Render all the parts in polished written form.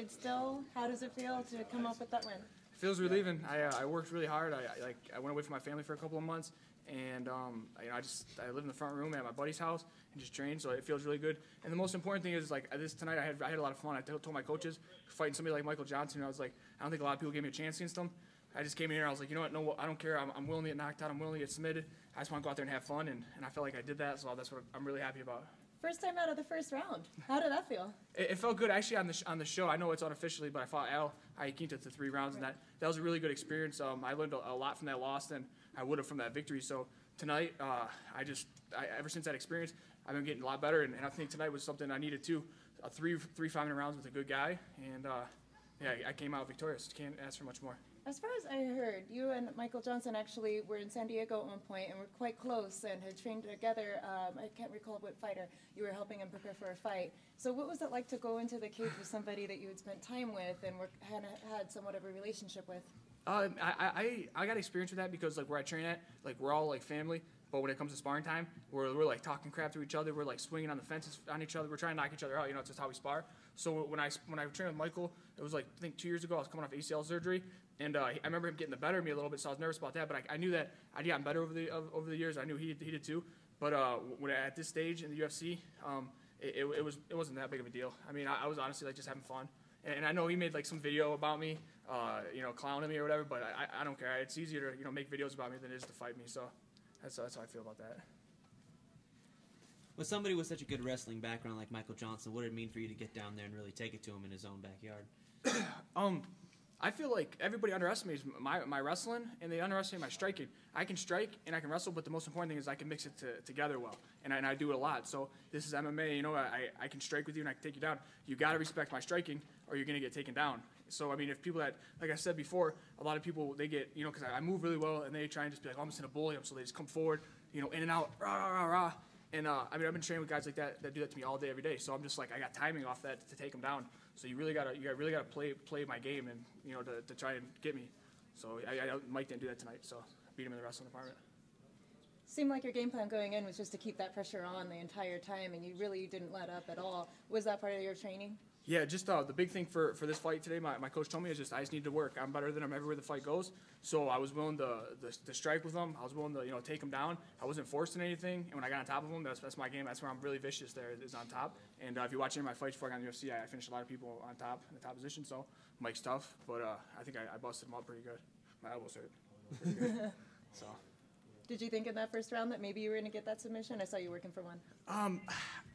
undefeated still. How does it feel to come up with that win? It feels relieving. I worked really hard. I went away from my family for a couple of months, and I lived in the front room at my buddy's house and just trained, so it feels really good. And the most important thing is tonight I had a lot of fun. I told my coaches, fighting somebody like Michael Johnson, I was like, I don't think a lot of people gave me a chance against him. I just came in here and I was like, you know what, no, I don't care. I'm willing to get knocked out. I'm willing to get submitted. I just want to go out there and have fun, and I felt like I did that, so that's what I'm really happy about. First time out of the first round. How did that feel? It felt good actually on the show. I know it's unofficially, but I fought Al Iaquinta to 3 rounds, and that was a really good experience. I learned a lot from that loss than I would have from that victory. So tonight, ever since that experience, I've been getting a lot better, and I think tonight was something I needed too. 3 5-minute rounds with a good guy, and I came out victorious. Can't ask for much more. As far as I heard, you and Michael Johnson actually were in San Diego at one point and were quite close and had trained together. I can't recall what fighter. You were helping him prepare for a fight. So what was it like to go into the cage with somebody that you had spent time with and had somewhat of a relationship with? I got experience with that because where I train at, we're all family. But when it comes to sparring time, we're talking crap to each other. We're swinging on the fences on each other. We're trying to knock each other out. It's just how we spar. So when I trained with Michael, it was I think 2 years ago. I was coming off ACL surgery, and I remember him getting the better of me a little bit. So I was nervous about that. But I knew that I'd gotten better over the years. I knew he did too. But when at this stage in the UFC, it wasn't that big of a deal. I mean, I was honestly just having fun. And I know he made some video about me, clowning me or whatever. But I don't care. It's easier to make videos about me than it is to fight me. So. That's how I feel about that. With somebody with such a good wrestling background like Michael Johnson, what did it mean for you to get down there and really take it to him in his own backyard? I feel like everybody underestimates my wrestling, and they underestimate my striking. I can strike and I can wrestle, but the most important thing is I can mix it together well, and I do it a lot. So this is MMA. I can strike with you and I can take you down. You got to respect my striking, or you're gonna get taken down. So I mean, if people that, like I said before, a lot of people they get because I move really well, and they try and just be like, oh, I'm just gonna bully them, so they just come forward, in and out, rah rah rah. And I've been training with guys like that do that to me all day, every day. So I'm just I got timing off that to take them down. So you really gotta play my game and to try and get me. So Mike didn't do that tonight, so I beat him in the wrestling department. Seemed like your game plan going in was just to keep that pressure on the entire time, and you really didn't let up at all. Was that part of your training? Yeah, just the big thing for this fight today, my coach told me is I just need to work. I'm better than him everywhere the fight goes. So I was willing to strike with him. I was willing to take him down. I wasn't forcing anything. And when I got on top of him, that's my game. That's where I'm really vicious. There is on top. And if you watch any of my fights before I got in the UFC, I finished a lot of people on top in the top position. So Mike's tough, but I think I busted him up pretty good. My elbows hurt pretty good. So. Did you think in that first round that maybe you were going to get that submission? I saw you working for one.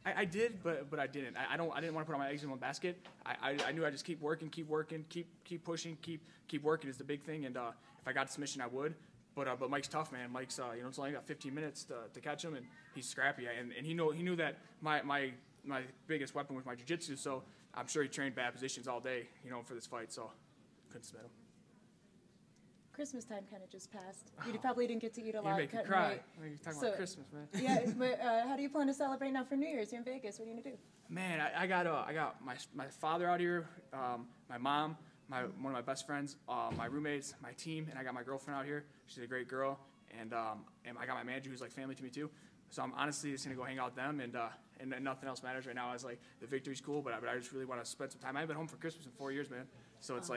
I did, but I didn't. I didn't want to put all my eggs in one basket. I knew I'd just keep working, keep pushing, keep working is the big thing. And if I got a submission, I would. But Mike's tough, man. Mike's it's only got 15 minutes to catch him, and he's scrappy. And he knew that my biggest weapon was my jiu-jitsu. So I'm sure he trained bad positions all day, for this fight. So couldn't submit him. Christmas time kind of just passed. You probably didn't get to eat a lot. You make me cry. You're talking about Christmas, man. Yeah, but how do you plan to celebrate now for New Year's? You're in Vegas. What are you gonna do? Man, I got my father out here, my mom, one of my best friends, my roommates, my team, and I got my girlfriend out here. She's a great girl, and I got my manager who's family to me too. So I'm honestly just gonna go hang out with them, and nothing else matters right now. The victory's cool, but I just really want to spend some time. I haven't been home for Christmas in 4 years, man. So it's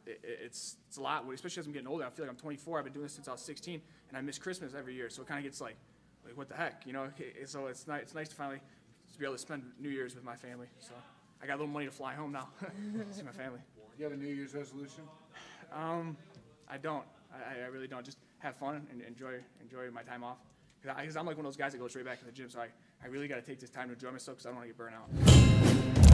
it's a lot, especially as I'm getting older. I feel like I'm 24. I've been doing this since I was 16, and I miss Christmas every year. So it kind of gets what the heck, So it's nice to finally be able to spend New Year's with my family. So I got a little money to fly home now, see my family. Do you have a New Year's resolution? I don't. I really don't. Just have fun and enjoy my time off. Because I'm one of those guys that goes straight back to the gym. So I really got to take this time to enjoy myself because I don't want to get burnt out.